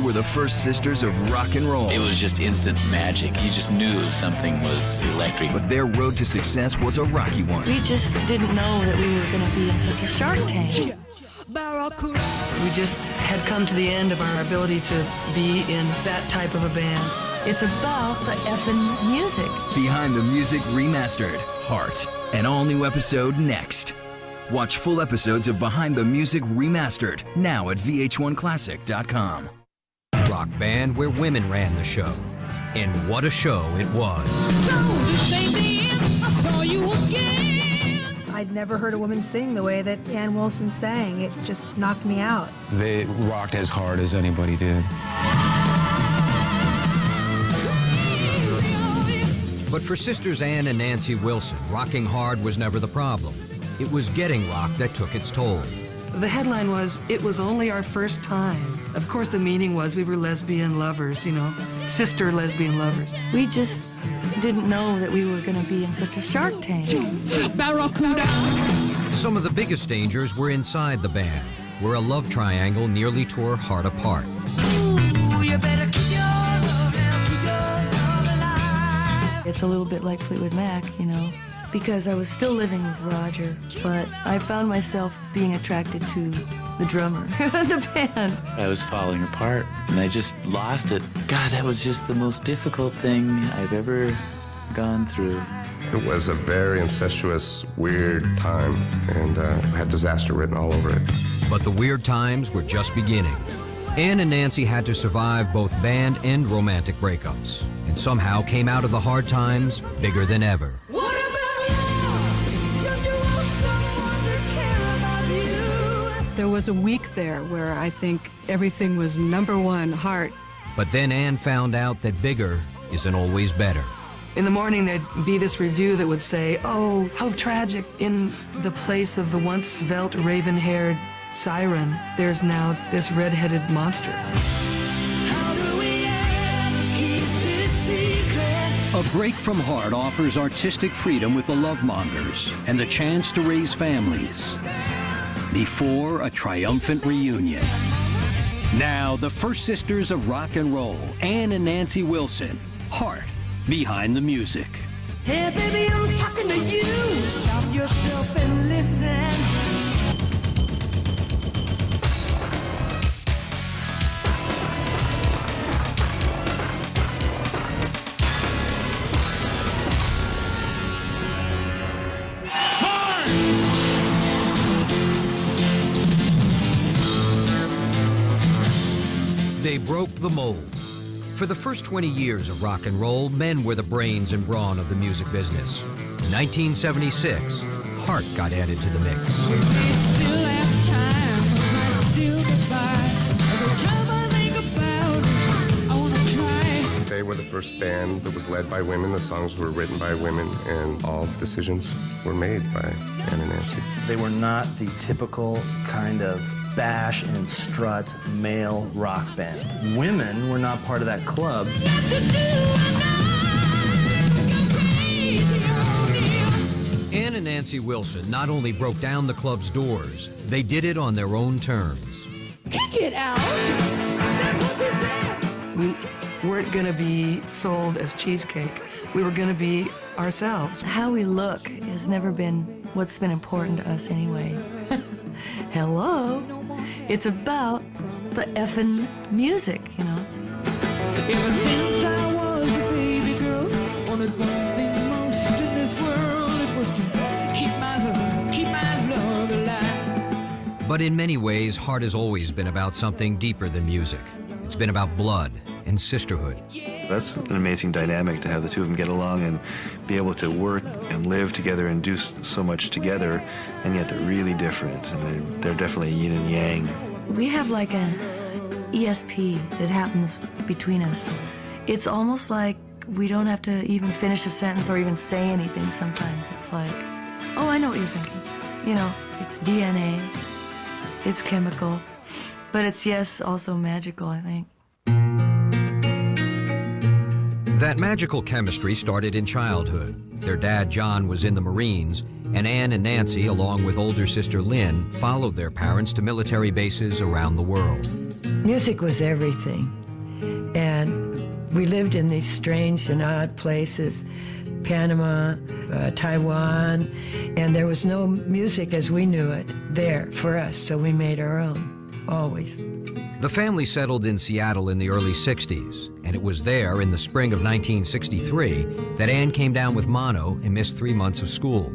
were the first sisters of rock and roll. It was just instant magic. You just knew something was electric. But their road to success was a rocky one. We just didn't know that we were going to be in such a Shark Tank. We just had come to the end of our ability to be in that type of a band. It's about the effing music. Behind the Music Remastered, Heart. An all-new episode next. Watch full episodes of Behind the Music Remastered now at vh1classic.com. Rock band where women ran the show. And what a show it was. I'd never heard a woman sing the way that Ann Wilson sang. It just knocked me out. They rocked as hard as anybody did. But for sisters Ann and Nancy Wilson, rocking hard was never the problem. It was getting rock that took its toll. The headline was, "It was only our first time." Of course, the meaning was we were lesbian lovers, you know, sister lesbian lovers. We just didn't know that we were going to be in such a Shark Tank. Some of the biggest dangers were inside the band, where a love triangle nearly tore Heart apart. Ooh, you better keep your love now, keep your love alive. It's a little bit like Fleetwood Mac, you know, because I was still living with Roger, but I found myself being attracted to the drummer, the band. I was falling apart, and I just lost it. God, that was just the most difficult thing I've ever gone through. It was a very incestuous, weird time, and had disaster written all over it. But the weird times were just beginning. Ann and Nancy had to survive both band and romantic breakups, and somehow came out of the hard times bigger than ever. What about love? Don't you want someone to care about you? There was a week there where I think everything was #1, Heart. But then Ann found out that bigger isn't always better. In the morning, there'd be this review that would say, "Oh, how tragic. In the place of the once svelte, raven-haired siren, there's now this red-headed monster." How do we ever keep this secret? A Break from Heart offers artistic freedom with the Lovemongers and the chance to raise families before a triumphant reunion. Now, the first sisters of rock and roll, Ann and Nancy Wilson, Heart, Behind the Music. Hey, baby, I'm talking to you. Stop yourself and listen. They broke the mold. For the first 20 years of rock and roll, men were the brains and brawn of the music business. In 1976, Heart got added to the mix. We still have time, might still get by. Every time I think about it, I wanna cry. They were the first band that was led by women. The songs were written by women, and all decisions were made by Ann and Nancy. They were not the typical kind of bash and strut male rock band. Women were not part of that club. Ann and Nancy Wilson not only broke down the club's doors, they did it on their own terms. Kick it out! We weren't going to be sold as cheesecake. We were going to be ourselves. How we look has never been what's been important to us anyway. Hello? It's about the effing music, you know? Ever since I was a baby girl, wanted one thing most in this world. It was to keep my love alive. But in many ways, Heart has always been about something deeper than music. It's been about blood and sisterhood. That's an amazing dynamic to have the two of them get along and be able to work and live together and do so much together, and yet they're really different, and they're definitely yin and yang. We have like an ESP that happens between us. It's almost like we don't have to even finish a sentence or even say anything sometimes. It's like, oh, I know what you're thinking. You know, it's DNA, it's chemical, but it's, yes, also magical, I think. That magical chemistry started in childhood. Their dad, John, was in the Marines, and Ann and Nancy, along with older sister Lynn, followed their parents to military bases around the world. Music was everything. And we lived in these strange and odd places, Panama, Taiwan, and there was no music as we knew it there for us, so we made our own, always. The family settled in Seattle in the early 60s, and it was there in the spring of 1963 that Ann came down with mono and missed 3 months of school.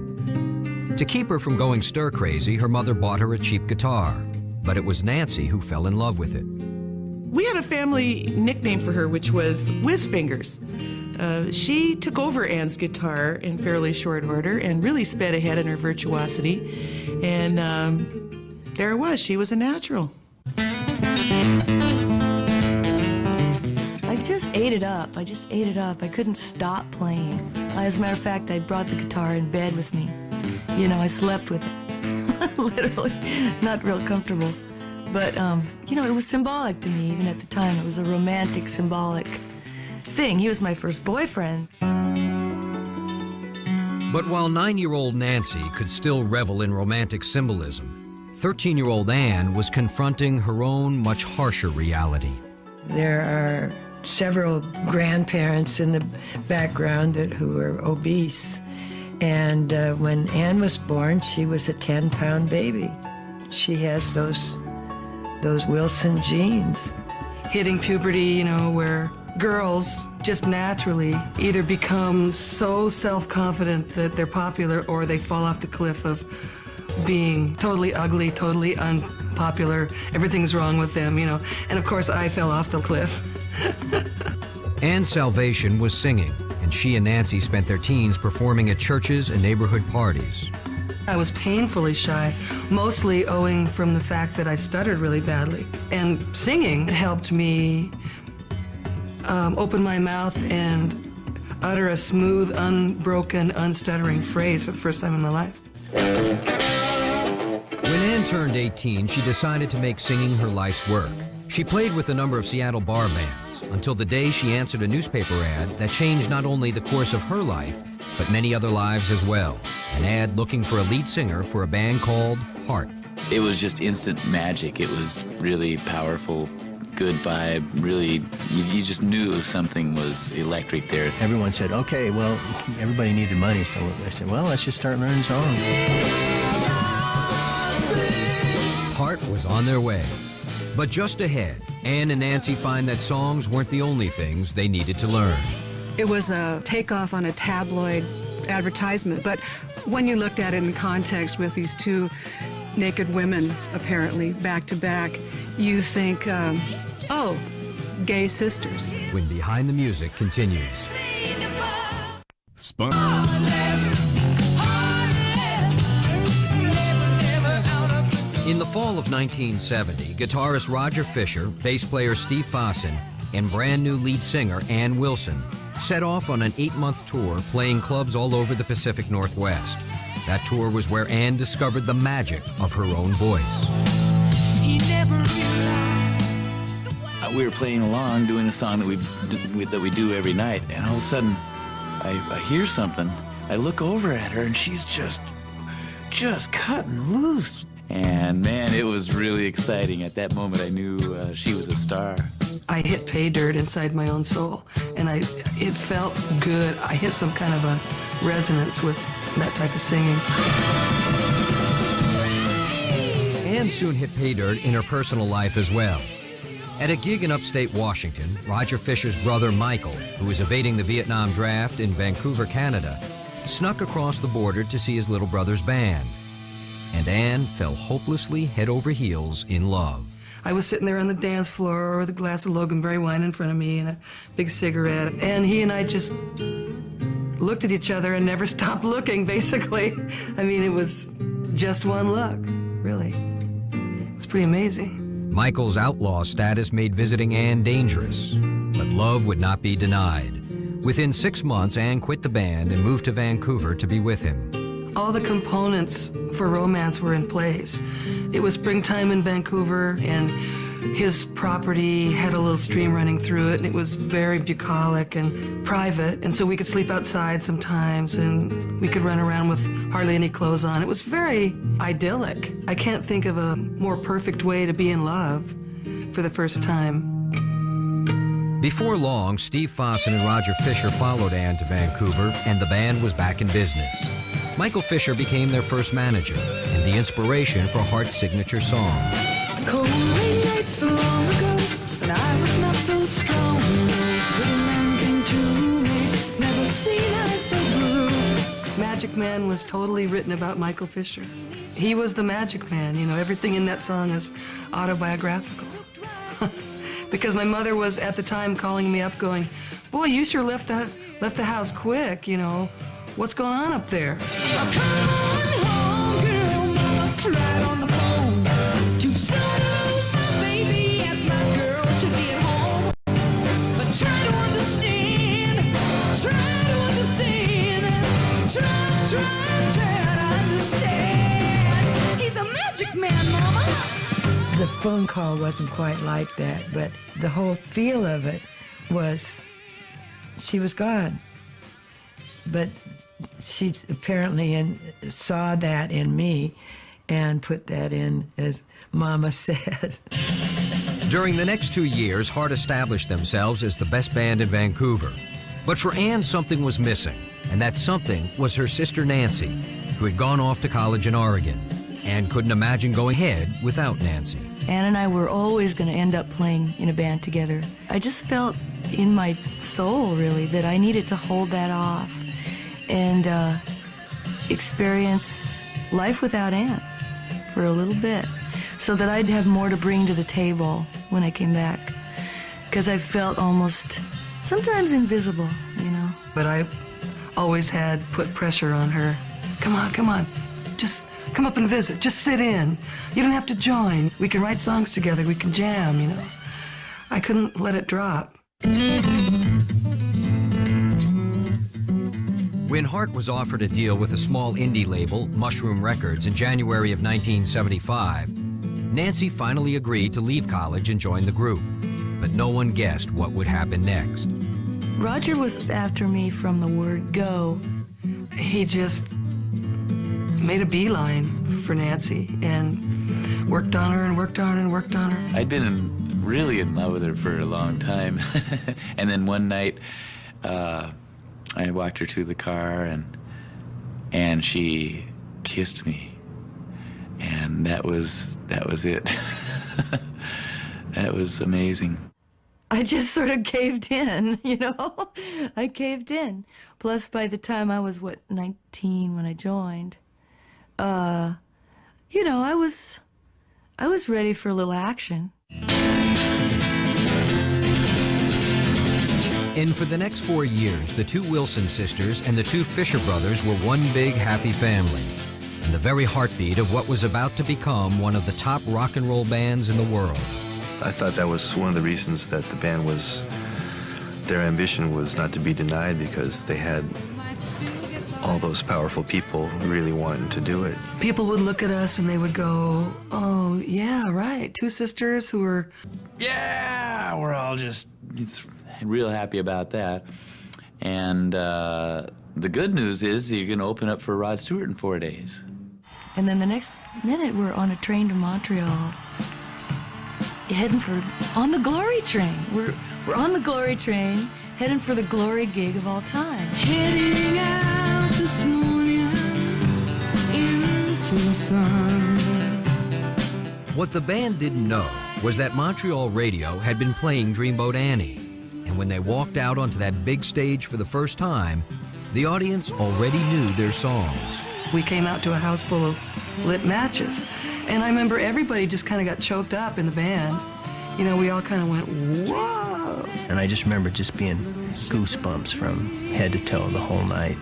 To keep her from going stir-crazy, her mother bought her a cheap guitar, but it was Nancy who fell in love with it. We had a family nickname for her, which was Whiz Fingers. She took over Ann's guitar in fairly short order and really sped ahead in her virtuosity. And there it was. She was a natural. I just ate it up. I couldn't stop playing. As a matter of fact, I brought the guitar in bed with me. You know, I slept with it. Literally. Not real comfortable. But, you know, it was symbolic to me even at the time. It was a romantic, symbolic thing. He was my first boyfriend. But while 9-year-old Nancy could still revel in romantic symbolism, 13-year-old Ann was confronting her own much harsher reality. There are several grandparents in the background who were obese. And when Ann was born, she was a 10-pound baby. She has those Wilson genes. Hitting puberty, you know, where girls just naturally either become so self-confident that they're popular or they fall off the cliff of being totally ugly, totally unpopular. Everything's wrong with them, you know. And of course, I fell off the cliff. Ann's salvation was singing, and she and Nancy spent their teens performing at churches and neighborhood parties. I was painfully shy, mostly owing from the fact that I stuttered really badly. And singing helped me open my mouth and utter a smooth, unbroken, unstuttering phrase for the first time in my life. When Ann turned 18, she decided to make singing her life's work. She played with a number of Seattle bar bands until the day she answered a newspaper ad that changed not only the course of her life, but many other lives as well. An ad looking for a lead singer for a band called Heart. It was just instant magic. It was really powerful, good vibe. Really, you just knew something was electric there. Everyone said, okay, well, everybody needed money, so I said, well, let's just start learning songs. Heart was on their way. But just ahead, Ann and Nancy find that songs weren't the only things they needed to learn. It was a takeoff on a tabloid advertisement, but when you looked at it in context with these two naked women, apparently, back to back, you think, oh, gay sisters. When Behind the Music continues. In the fall of 1970, guitarist Roger Fisher, bass player Steve Fossen, and brand new lead singer Ann Wilson set off on an 8-month tour playing clubs all over the Pacific Northwest. That tour was where Ann discovered the magic of her own voice. We were playing along, doing a song that we do every night, and all of a sudden, I hear something. I look over at her, and she's just cutting loose. And man, it was really exciting. At that moment, I knew she was a star. I hit pay dirt inside my own soul, and it felt good. I hit some kind of a resonance with that type of singing. Ann soon hit pay dirt in her personal life as well. At a gig in upstate Washington, Roger Fisher's brother Michael, who was evading the Vietnam draft in Vancouver, Canada, snuck across the border to see his little brother's band. And Ann fell hopelessly head over heels in love. I was sitting there on the dance floor with a glass of Loganberry wine in front of me and a big cigarette, and he and I just looked at each other and never stopped looking, basically. I mean, it was just one look, really. It was pretty amazing. Michael's outlaw status made visiting Ann dangerous, but love would not be denied. Within 6 months, Ann quit the band and moved to Vancouver to be with him. All the components for romance were in place. It was springtime in Vancouver, and his property had a little stream running through it, and it was very bucolic and private, and so we could sleep outside sometimes, and we could run around with hardly any clothes on. It was very idyllic. I can't think of a more perfect way to be in love for the first time. Before long, Steve Fossen and Roger Fisher followed Ann to Vancouver, and the band was back in business. Michael Fisher became their first manager and the inspiration for Heart's signature song. Cold rain night so long ago, and I was not so strong. Little man came to me, never seen eyes so blue. Magic Man was totally written about Michael Fisher. He was the Magic Man, you know, everything in that song is autobiographical. Because my mother was at the time calling me up going, boy, you sure left the house quick, you know. What's going on up there? Come on home, girl, mama cried on the phone. Too soon, my baby, and my girl should be at home. But try to understand, try to understand. He's a magic man, mama. The phone call wasn't quite like that, but the whole feel of it was she was gone. But she apparently saw that in me and put that in, as Mama says. During the next 2 years, Heart established themselves as the best band in Vancouver. But for Ann, something was missing, and that something was her sister Nancy, who had gone off to college in Oregon. Ann couldn't imagine going ahead without Nancy. Ann and I were always going to end up playing in a band together. I just felt in my soul, really, that I needed to hold that off and experience life without Ann for a little bit so that I'd have more to bring to the table when I came back. Because I felt almost sometimes invisible, you know. But I always had put pressure on her. Come on, just come up and visit. Just sit in. You don't have to join. We can write songs together. We can jam, you know. I couldn't let it drop. When Heart was offered a deal with a small indie label, Mushroom Records, in January of 1975, Nancy finally agreed to leave college and join the group. But no one guessed what would happen next. Roger was after me from the word go. He just made a beeline for Nancy and worked on her and worked on her and worked on her. I'd been really in love with her for a long time. And then one night, I walked her to the car and she kissed me. And that was it. That was amazing. I just sort of caved in, you know? I caved in. Plus, by the time I was, 19 when I joined, you know, I was ready for a little action. And for the next 4 years, the two Wilson sisters and the two Fisher brothers were one big happy family, and the very heartbeat of what was about to become one of the top rock and roll bands in the world. I thought that was one of the reasons that the band was, their ambition was not to be denied, because they had all those powerful people really wanting to do it. People would look at us and they would go, oh, yeah, right, two sisters who were... Yeah, we're all just real happy about that. And the good news is you're going to open up for Rod Stewart in 4 days. And then the next minute, we're on a train to Montreal, heading on the Glory train. We're on the Glory train, heading for the Glory gig of all time. Heading out this morning into the sun. What the band didn't know was that Montreal radio had been playing Dreamboat Annie. And when they walked out onto that big stage for the first time, the audience already knew their songs. We came out to a house full of lit matches. And I remember everybody just kind of got choked up in the band. You know, we all kind of went, whoa. And I just remember just being goosebumps from head to toe the whole night.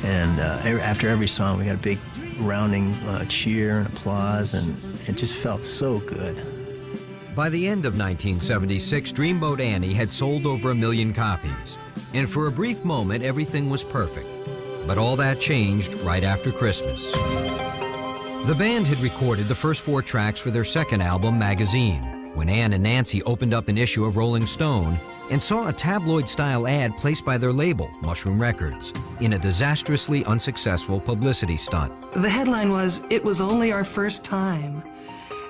And after every song, we got a big rounding cheer and applause, and it just felt so good. By the end of 1976, Dreamboat Annie had sold over 1 million copies. And for a brief moment, everything was perfect. But all that changed right after Christmas. The band had recorded the first 4 tracks for their second album, Magazine, when Ann and Nancy opened up an issue of Rolling Stone and saw a tabloid-style ad placed by their label, Mushroom Records, in a disastrously unsuccessful publicity stunt. The headline was, "It was only our first time."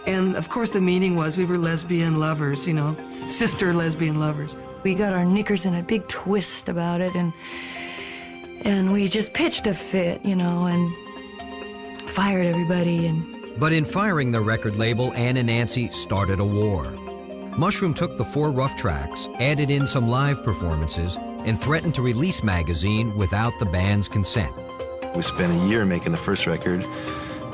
And of course the meaning was we were lesbian lovers, you know, sister lesbian lovers. We got our knickers in a big twist about it, and we just pitched a fit, you know, and fired everybody. But in firing the record label, Ann and Nancy started a war. Mushroom took the 4 rough tracks, added in some live performances, and threatened to release Magazine without the band's consent. We spent a year making the first record,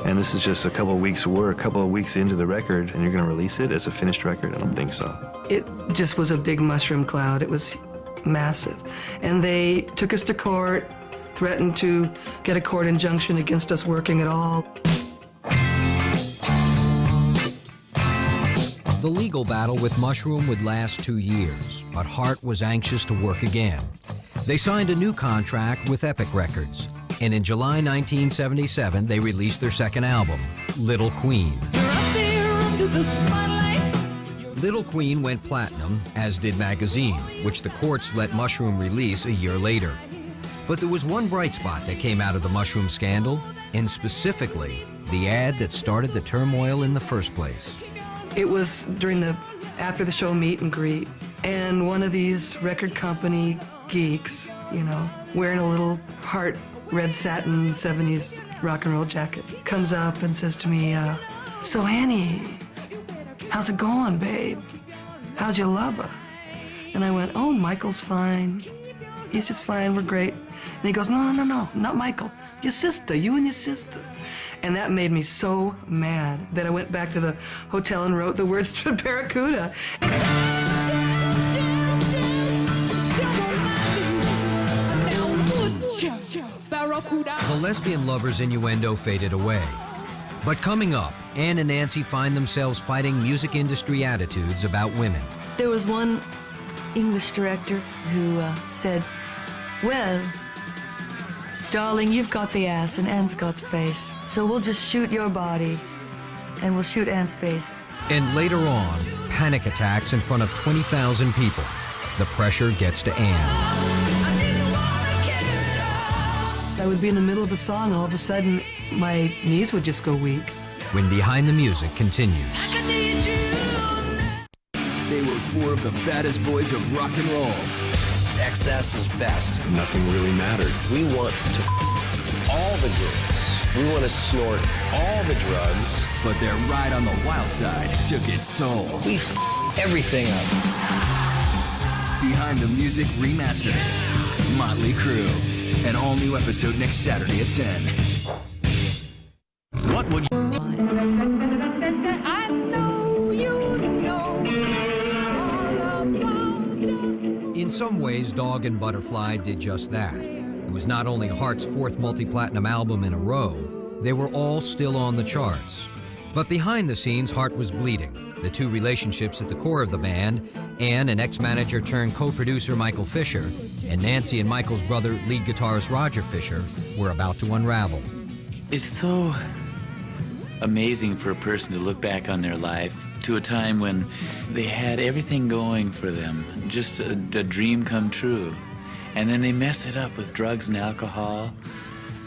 and this is just a couple of weeks' work, a couple of weeks into the record, and you're going to release it as a finished record? I don't think so. It just was a big mushroom cloud. It was massive. And they took us to court, threatened to get a court injunction against us working at all. The legal battle with Mushroom would last 2 years, but Hart was anxious to work again. They signed a new contract with Epic Records, and in July 1977, they released their second album, Little Queen. Little Queen went platinum, as did Magazine, which the courts let Mushroom release a year later. But there was one bright spot that came out of the Mushroom scandal, and specifically, the ad that started the turmoil in the first place. It was during the after the show meet and greet, and one of these record company geeks, you know, wearing a little Hart red satin 70s rock and roll jacket, comes up and says to me, so Annie, how's it going, babe? How's your lover? And I went, oh, Michael's fine. He's just fine, we're great. And he goes, no, not Michael. Your sister, you and your sister. And that made me so mad that I went back to the hotel and wrote the words to Barracuda. The lesbian lover's innuendo faded away. But coming up, Ann and Nancy find themselves fighting music industry attitudes about women. There was one English director who said, well, darling, you've got the ass and Ann's got the face, so we'll just shoot your body and we'll shoot Ann's face. And later on, panic attacks in front of 20,000 people. The pressure gets to Ann. I would be in the middle of a song, all of a sudden my knees would just go weak. When Behind the Music continues. They were 4 of the baddest boys of rock and roll. Excess is best. Nothing really mattered. We want to all the girls. We want to snort all the drugs. But their ride on the wild side took its toll. We everything up. Behind the Music Remastered. Motley Crue. An all-new episode next Saturday at 10. What would you... In some ways, Dog and Butterfly did just that. It was not only Hart's 4th multi-platinum album in a row, they were all still on the charts. But behind the scenes, Hart was bleeding. The 2 relationships at the core of the band, Ann and ex-manager turned co-producer Michael Fisher, and Nancy and Michael's brother, lead guitarist Roger Fisher, were about to unravel. It's so amazing for a person to look back on their life to a time when they had everything going for them, just a dream come true. And then they mess it up with drugs and alcohol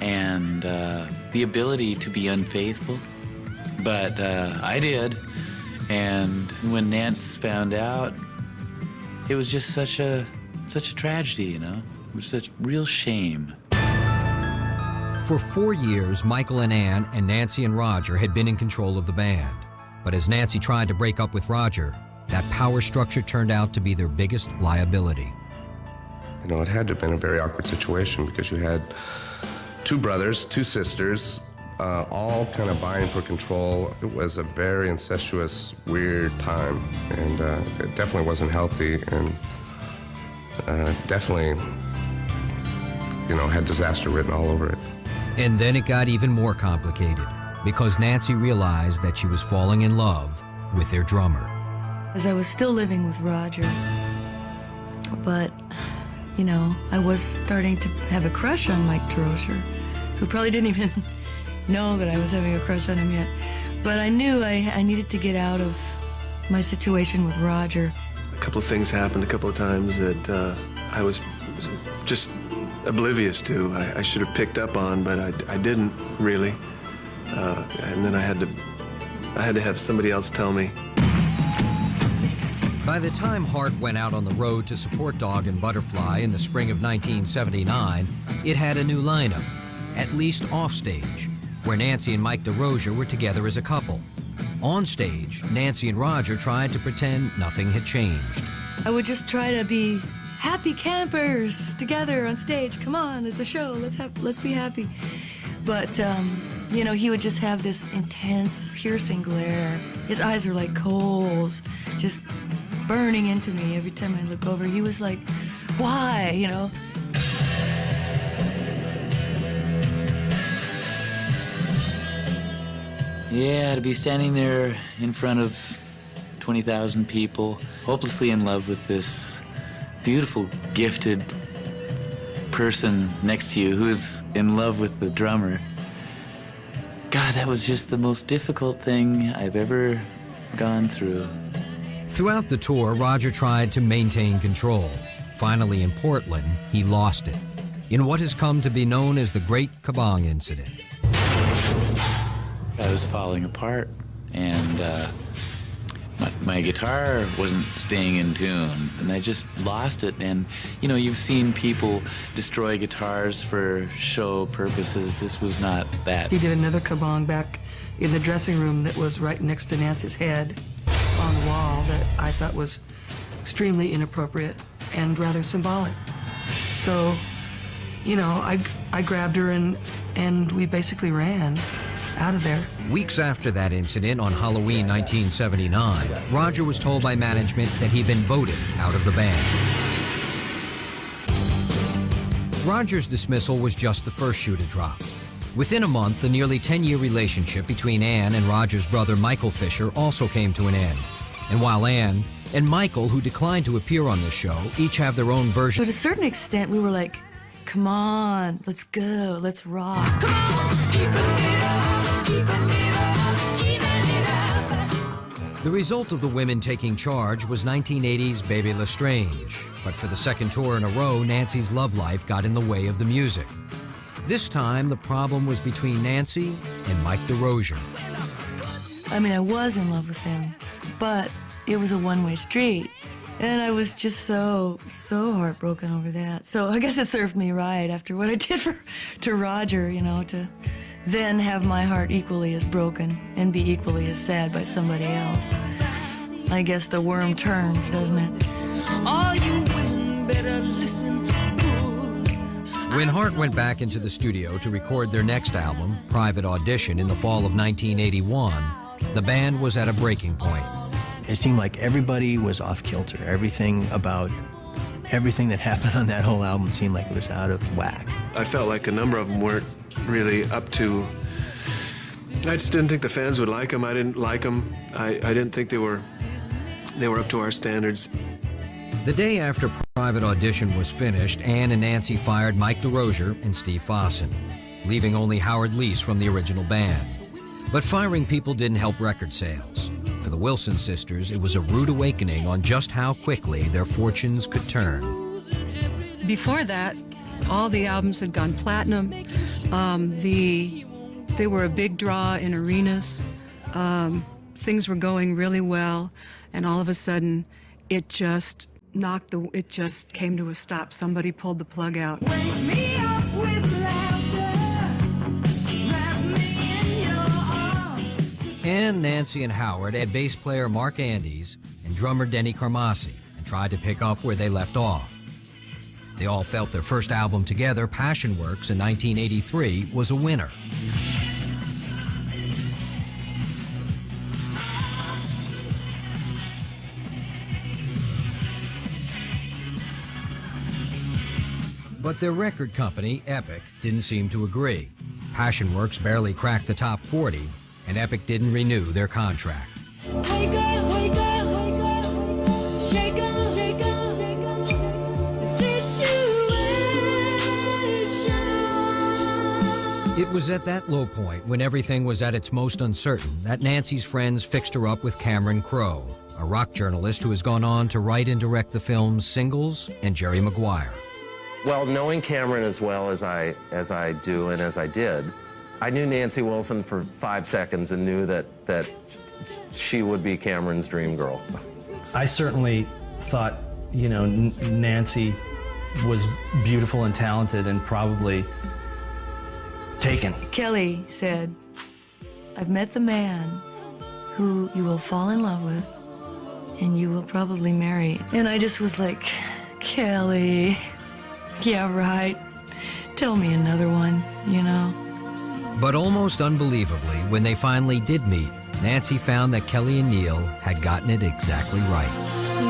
and the ability to be unfaithful. But I did. And when Nance found out, it was just such a tragedy, you know? It was such real shame. For 4 years, Michael and Ann and Nancy and Roger had been in control of the band. But as Nancy tried to break up with Roger, that power structure turned out to be their biggest liability. You know, it had to have been a very awkward situation because you had 2 brothers, 2 sisters, all kind of vying for control. It was a very incestuous, weird time, and it definitely wasn't healthy, and definitely, you know, had disaster written all over it. And then it got even more complicated because Nancy realized that she was falling in love with their drummer. As I was still living with Roger, but, you know, I was starting to have a crush on Mike Trosher, who probably didn't even know that I was having a crush on him yet. But I knew I needed to get out of my situation with Roger. A couple of things happened a couple of times that I was just oblivious to. I should have picked up on, but I didn't really. And then I had to I had to have somebody else tell me. By the time Hart went out on the road to support Dog and Butterfly in the spring of 1979, it had a new lineup, at least offstage, where Nancy and Mike DeRozier were together as a couple. On stage, Nancy and Roger tried to pretend nothing had changed. I would just try to be happy campers together on stage. Come on, it's a show. Let's be happy. But you know, he would just have this intense, piercing glare. His eyes were like coals, just burning into me every time I look over. He was like, "Why?" You know. Yeah, to be standing there in front of 20,000 people, hopelessly in love with this beautiful, gifted person next to you who's in love with the drummer. God, that was just the most difficult thing I've ever gone through. Throughout the tour, Roger tried to maintain control. Finally, in Portland, he lost it in what has come to be known as the Great Kabong Incident. I was falling apart, and my guitar wasn't staying in tune, and I just lost it. And, you know, you've seen people destroy guitars for show purposes. This was not that. He did another kabong back in the dressing room that was right next to Nancy's head on the wall that I thought was extremely inappropriate and rather symbolic. So, you know, I grabbed her and we basically ran out of there. Weeks after that incident on Halloween 1979, Roger was told by management that he'd been voted out of the band. Roger's dismissal was just the first shoe to drop. Within a month, the nearly 10-year relationship between Ann and Roger's brother Michael Fisher also came to an end. And while Ann and Michael, who declined to appear on this show, each have their own version. To a certain extent, we were like, come on, let's go, let's rock. Come on, The result of the women taking charge was 1980's Baby Lestrange. But for the second tour in a row, Nancy's love life got in the way of the music. This time, the problem was between Nancy and Mike DeRozier. I mean, I was in love with him, but it was a one-way street. And I was just so heartbroken over that. So I guess it served me right after what I did to Roger, you know, to then have my heart equally as broken and be equally as sad by somebody else. I guess the worm turns, doesn't it? All you women better listen good. When Hart went back into the studio to record their next album, Private Audition, in the fall of 1981, the band was at a breaking point. It seemed like everybody was off kilter. Everything that happened on that whole album seemed like it was out of whack. I felt like a number of them weren't really up to... I just didn't think the fans would like them. I didn't like them. I didn't think they were up to our standards. The day after Private Audition was finished, Ann and Nancy fired Mike DeRozier and Steve Fossen, leaving only Howard Leese from the original band. But firing people didn't help record sales. For the Wilson sisters, it was a rude awakening on just how quickly their fortunes could turn. Before that, all the albums had gone platinum. They were a big draw in arenas. Things were going really well, and all of a sudden, it just came to a stop. Somebody pulled the plug out. Wake me up with laughter, wrap me in your arms. Ann, Nancy, and Howard had bass player Mark Andes and drummer Denny Carmassi and tried to pick up where they left off. They all felt their first album together, Passion Works, in 1983, was a winner. But their record company, Epic, didn't seem to agree. Passion Works barely cracked the top 40, and Epic didn't renew their contract. Wake up, wake up, wake up, shake up, shake up, shake up, situation. It was at that low point, when everything was at its most uncertain, that Nancy's friends fixed her up with Cameron Crowe, a rock journalist who has gone on to write and direct the films Singles and Jerry Maguire. Well, knowing Cameron as well as I do and as I did, I knew Nancy Wilson for 5 seconds and knew that she would be Cameron's dream girl. I certainly thought, you know, Nancy was beautiful and talented and probably taken. Kelly said, I've met the man who you will fall in love with and you will probably marry. And I just was like, Kelly, yeah, right. Tell me another one, you know. But almost unbelievably, when they finally did meet, Nancy found that Kelly and Neil had gotten it exactly right.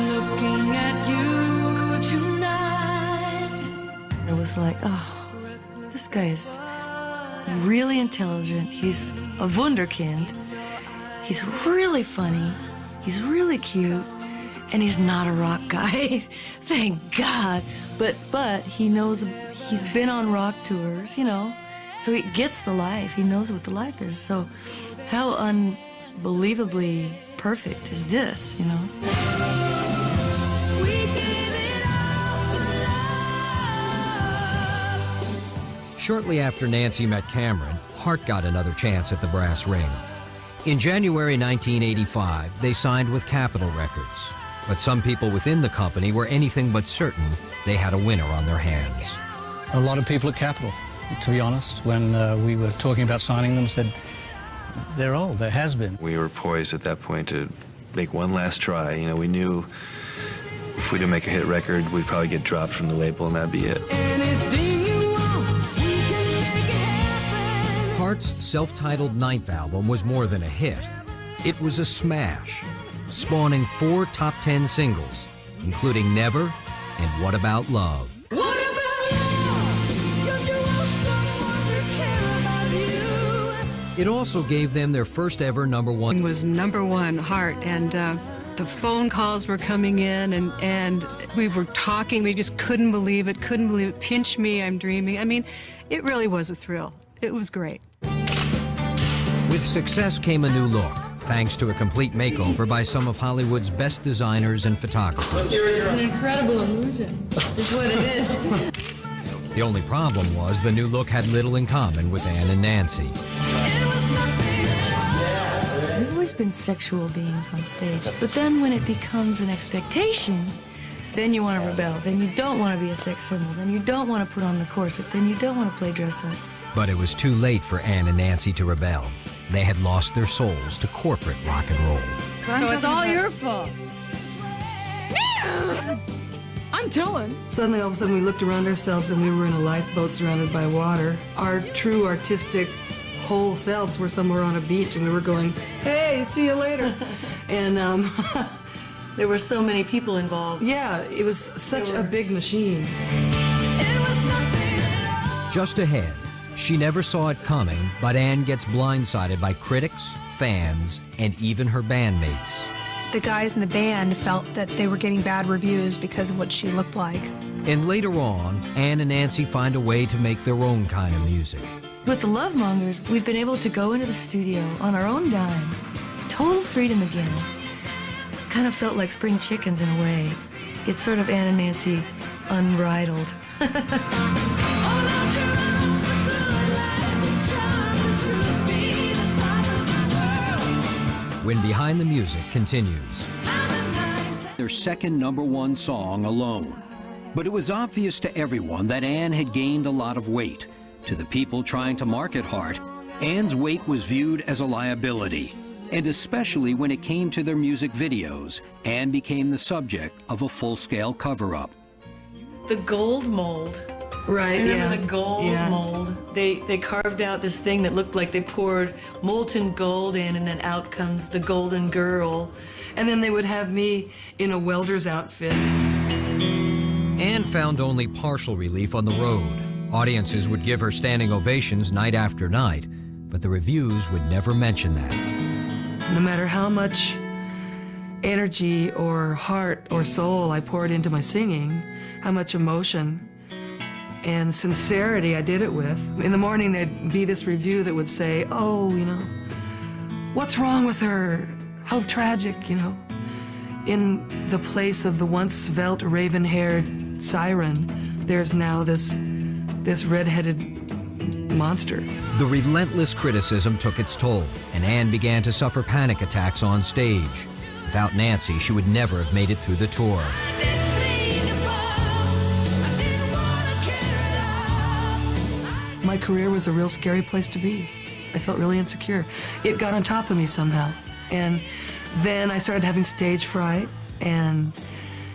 Looking at you tonight. I was like, oh, this guy is really intelligent. He's a wunderkind. He's really funny. He's really cute. And he's not a rock guy. Thank God. But he knows, he's been on rock tours, you know. So he gets the life. He knows what the life is. So how unbelievably perfect is this, you know? Shortly after Nancy met Cameron, Hart got another chance at the brass ring. In January 1985, they signed with Capitol Records. But some people within the company were anything but certain they had a winner on their hands. A lot of people at Capitol, to be honest, when we were talking about signing them, said, they're old, there has been. We were poised at that point to make one last try. You know, we knew if we didn't make a hit record, we'd probably get dropped from the label and that'd be it. Hart's self-titled ninth album was more than a hit. It was a smash, spawning 4 top 10 singles, including Never and What About Love. It also gave them their first ever #1. It was #1, Heart, and the phone calls were coming in, and we were talking. We just couldn't believe it, Pinch me, I'm dreaming. I mean, it really was a thrill. It was great. With success came a new look, thanks to a complete makeover by some of Hollywood's best designers and photographers. It's an incredible illusion. It's what it is. The only problem was the new look had little in common with Ann and Nancy. We've always been sexual beings on stage, but then when it becomes an expectation, then you want to rebel. Then you don't want to be a sex symbol. Then you don't want to put on the corset. Then you don't want to play dress up. But it was too late for Ann and Nancy to rebel. They had lost their souls to corporate rock and roll. So it's all your fault. I'm telling. Suddenly, all of a sudden, we looked around ourselves and we were in a lifeboat surrounded by water. Our true artistic whole selves were somewhere on a beach and we were going, hey, see you later. And there were so many people involved. Yeah, it was such a big machine. Just ahead, she never saw it coming, but Ann gets blindsided by critics, fans, and even her bandmates. The guys in the band felt that they were getting bad reviews because of what she looked like. And later on, Ann and Nancy find a way to make their own kind of music. With the Love Mongers, we've been able to go into the studio on our own dime. Total freedom again. Kind of felt like spring chickens in a way. It's sort of Ann and Nancy unbridled. When Behind the Music continues. Their second #1 song, Alone. But it was obvious to everyone that Ann had gained a lot of weight. To the people trying to market Heart, Ann's weight was viewed as a liability. And especially when it came to their music videos, Ann became the subject of a full-scale cover-up. The gold mold. Right, Remember the gold mold? They carved out this thing that looked like they poured molten gold in, and then out comes the golden girl. And then they would have me in a welder's outfit. Ann found only partial relief on the road. Audiences would give her standing ovations night after night, but the reviews would never mention that. No matter how much energy or heart or soul I poured into my singing, how much emotion and sincerity I did it with. In the morning, there'd be this review that would say, oh, you know, what's wrong with her? How tragic, you know. In the place of the once svelte, raven-haired siren, there's now this red-headed monster. The relentless criticism took its toll, and Ann began to suffer panic attacks on stage. Without Nancy, she would never have made it through the tour. My career was a real scary place to be. I felt really insecure. It got on top of me somehow. And then I started having stage fright and,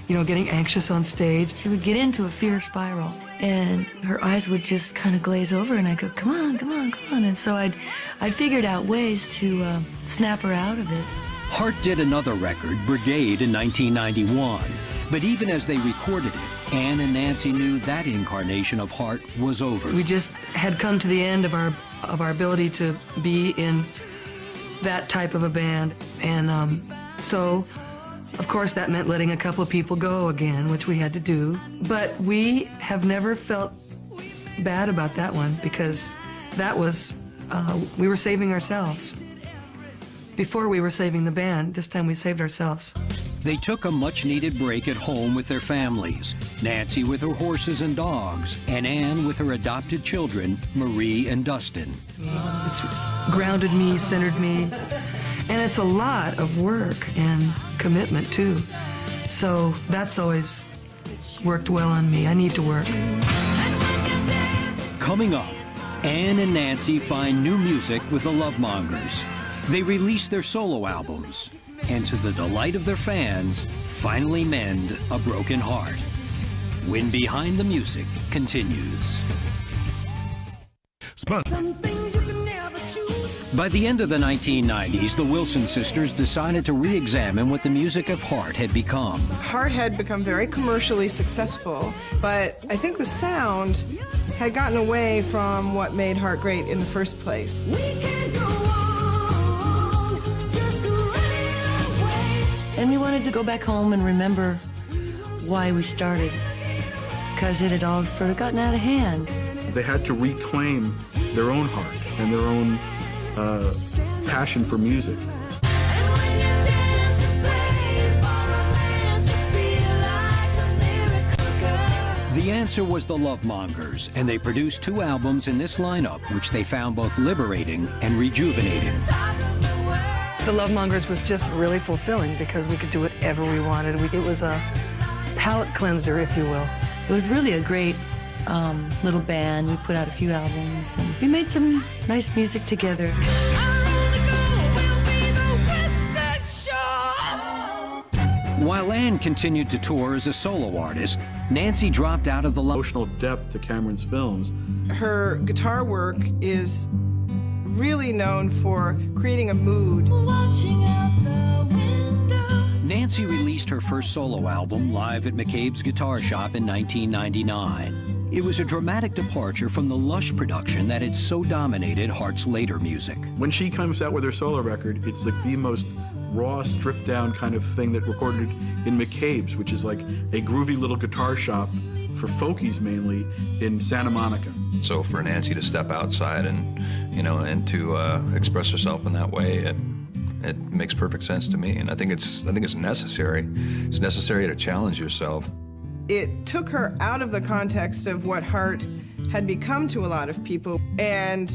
getting anxious on stage. She would get into a fear spiral, and her eyes would just kind of glaze over, and I'd go, come on, come on, come on. And so I'd figured out ways to snap her out of it. Heart did another record, Brigade, in 1991. But even as they recorded it, Ann and Nancy knew that incarnation of Heart was over. We just had come to the end of our ability to be in that type of a band. And so, of course, that meant letting a couple of people go again, which we had to do. But we have never felt bad about that one, because that was, we were saving ourselves. Before we were saving the band, this time we saved ourselves. They took a much-needed break at home with their families. Nancy with her horses and dogs, and Ann with her adopted children, Marie and Dustin. It's grounded me, centered me, and it's a lot of work and commitment, too. So that's always worked well on me. I need to work. Coming up, Ann and Nancy find new music with the Lovemongers. They release their solo albums, and to the delight of their fans, finally mend a broken heart. When Behind the Music continues. By the end of the 1990s, the Wilson sisters decided to re-examine what the music of Heart had become. Heart had become very commercially successful, but I think the sound had gotten away from what made Heart great in the first place. And we wanted to go back home and remember why we started, because it had all sort of gotten out of hand. They had to reclaim their own heart and their own passion for music. The answer was the Lovemongers, and they produced 2 albums in this lineup, which they found both liberating and rejuvenating. The Lovemongers was just really fulfilling because we could do whatever we wanted. It was a palate cleanser, if you will. It was really a great little band. We put out a few albums, and we made some nice music together. While Ann continued to tour as a solo artist, Nancy dropped out of the emotional depth to Cameron's films. Her guitar work is really known for creating a mood. Nancy released her first solo album live at McCabe's Guitar Shop in 1999. It was a dramatic departure from the lush production that had so dominated Heart's later music. When she comes out with her solo record, it's like the most raw, stripped down kind of thing that recorded in McCabe's, which is like a groovy little guitar shop for folkies mainly in Santa Monica. So for Nancy to step outside and, and to express herself in that way, it makes perfect sense to me, and I think it's necessary. It's necessary to challenge yourself. It took her out of the context of what Heart had become to a lot of people and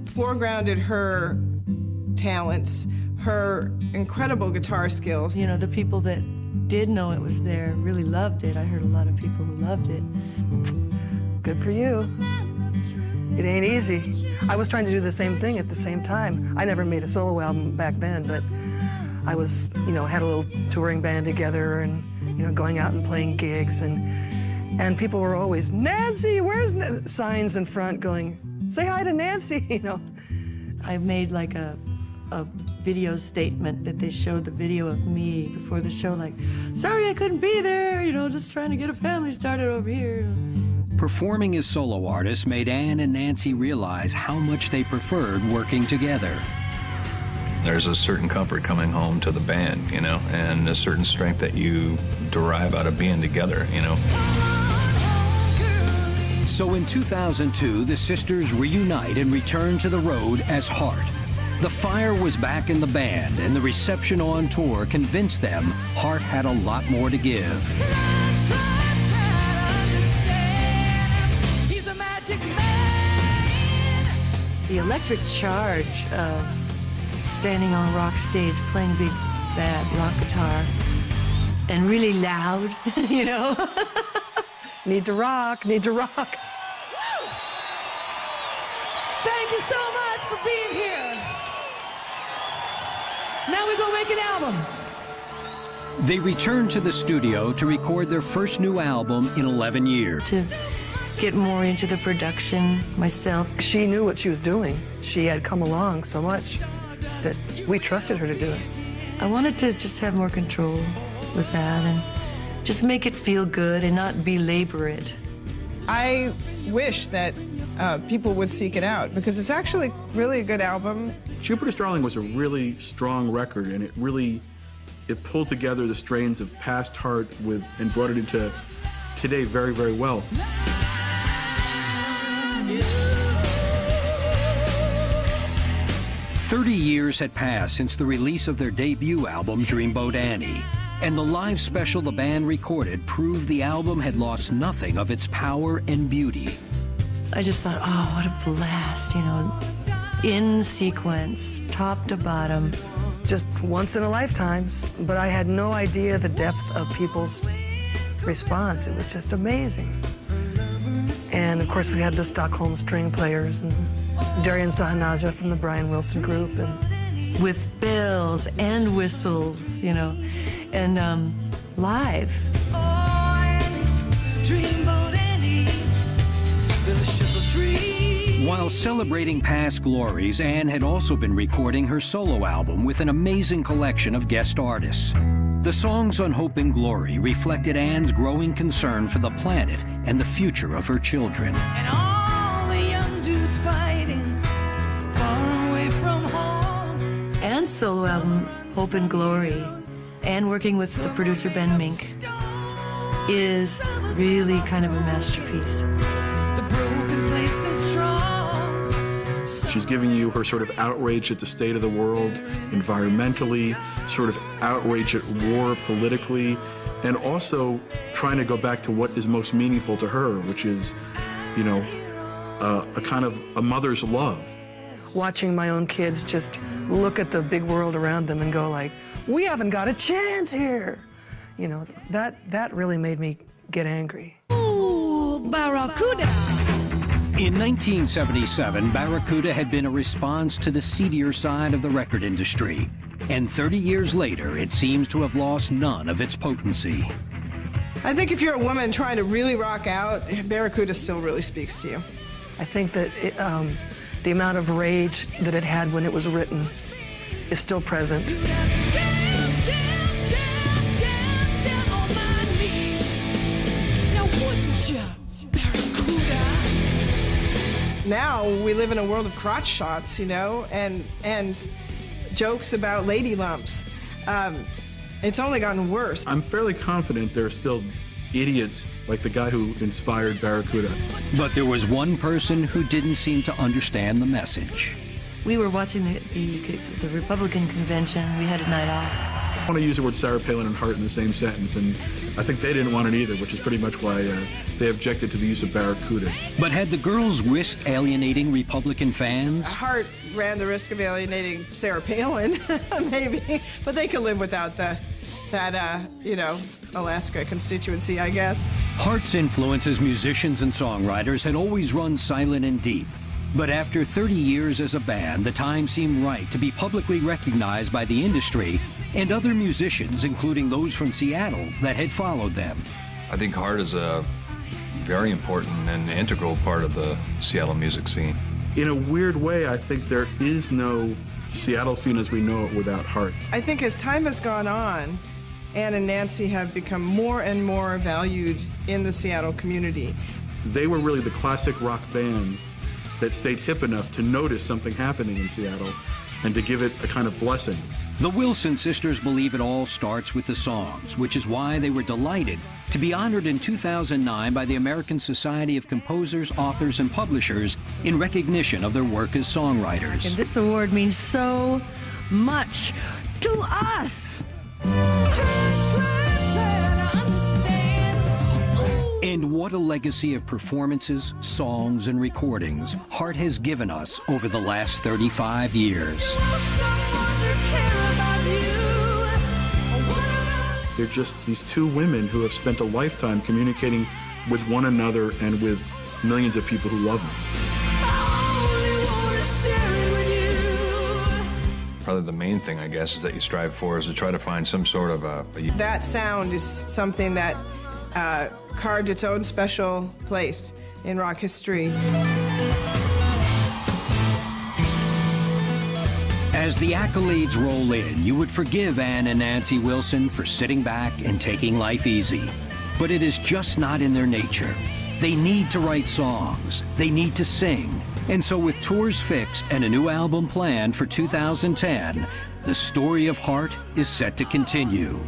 foregrounded her talents, her incredible guitar skills. The people that did know it was there really loved it. I heard a lot of people who loved it. Good for you. It ain't easy. I was trying to do the same thing at the same time. I never made a solo album back then, but I was, had a little touring band together and, going out and playing gigs, and people were always, Nancy, where's signs in front going, say hi to Nancy, I made like a video statement that they showed the video of me before the show, like, sorry I couldn't be there, just trying to get a family started over here. Performing as solo artists made Ann and Nancy realize how much they preferred working together. There's a certain comfort coming home to the band, and a certain strength that you derive out of being together, So in 2002, the sisters reunite and return to the road as Heart. The fire was back in the band, and the reception on tour convinced them Heart had a lot more to give. The electric charge of standing on a rock stage, playing big, bad rock guitar, and really loud, you know? Need to rock, need to rock. Thank you so much for being here. Now we go make an album. They returned to the studio to record their first new album in 11 years. To get more into the production myself. She knew what she was doing. She had come along so much that we trusted her to do it. I wanted to just have more control with that and just make it feel good and not belabor it. I wish that people would seek it out because it's actually really a good album. Jupiter's Darling was a really strong record, and it pulled together the strains of past Heart and brought it into today very, very well. 30 years had passed since the release of their debut album, Dreamboat Annie, and the live special the band recorded proved the album had lost nothing of its power and beauty. I just thought, oh, what a blast, you know, in sequence, top to bottom. Just once in a lifetime, but I had no idea the depth of people's response. It was just amazing. And of course we had the Stockholm string players and Darian Sahanaja from the Brian Wilson group. And with bells and whistles, you know, and live. While celebrating past glories, Anne had also been recording her solo album with an amazing collection of guest artists. The songs on Hope and Glory reflected Anne's growing concern for the planet and the future of her children. And all the young dudes fighting far away from home. Anne's solo album, Hope and Glory, and working with the producer Ben Mink, is really kind of a masterpiece. The broken place is strong. She's giving you her sort of outrage at the state of the world environmentally, sort of outrage at war politically, and also trying to go back to what is most meaningful to her, which is, you know, a kind of a mother's love. watching my own kids just look at the big world around them and go like, we haven't got a chance here. You know, that really made me get angry. Ooh, Barracuda. In 1977, Barracuda had been a response to the seedier side of the record industry. And 30 years later, it seems to have lost none of its potency. I think if you're a woman trying to really rock out, Barracuda still really speaks to you. I think that the amount of rage that it had when it was written is still present. Now we live in a world of crotch shots, you know, and jokes about lady lumps. It's only gotten worse. I'm fairly confident there are still idiots like the guy who inspired Barracuda. But there was one person who didn't seem to understand the message. We were watching the Republican convention. We had a night off. I want to use the word Sarah Palin and Hart in the same sentence, and I think they didn't want it either, which is pretty much why they objected to the use of Barracuda. But had the girls risked alienating Republican fans? Hart ran the risk of alienating Sarah Palin, maybe, but they could live without that you know, Alaska constituency, I guess. Hart's influence as musicians and songwriters had always run silent and deep. But after 30 years as a band, the time seemed right to be publicly recognized by the industry and other musicians, including those from Seattle, that had followed them. I think Hart is a very important and integral part of the Seattle music scene. In a weird way, I think there is no Seattle scene as we know it without Hart. I think as time has gone on, Ann and Nancy have become more and more valued in the Seattle community. They were really the classic rock band that stayed hip enough to notice something happening in Seattle and to give it a kind of blessing. The Wilson sisters believe it all starts with the songs, which is why they were delighted to be honored in 2009 by the American Society of Composers, Authors, and Publishers in recognition of their work as songwriters. And this award means so much to us. And what what a legacy of performances, songs, and recordings Heart has given us over the last 35 years. They're just these two women who have spent a lifetime communicating with one another and with millions of people who love them. Probably the main thing, I guess, is that you strive for is to try to find some sort of That sound is something that carved its own special place in rock history. As the accolades roll in, you would forgive Ann and Nancy Wilson for sitting back and taking life easy. But it is just not in their nature. They need to write songs. They need to sing. And so with tours fixed and a new album planned for 2010, the story of Heart is set to continue.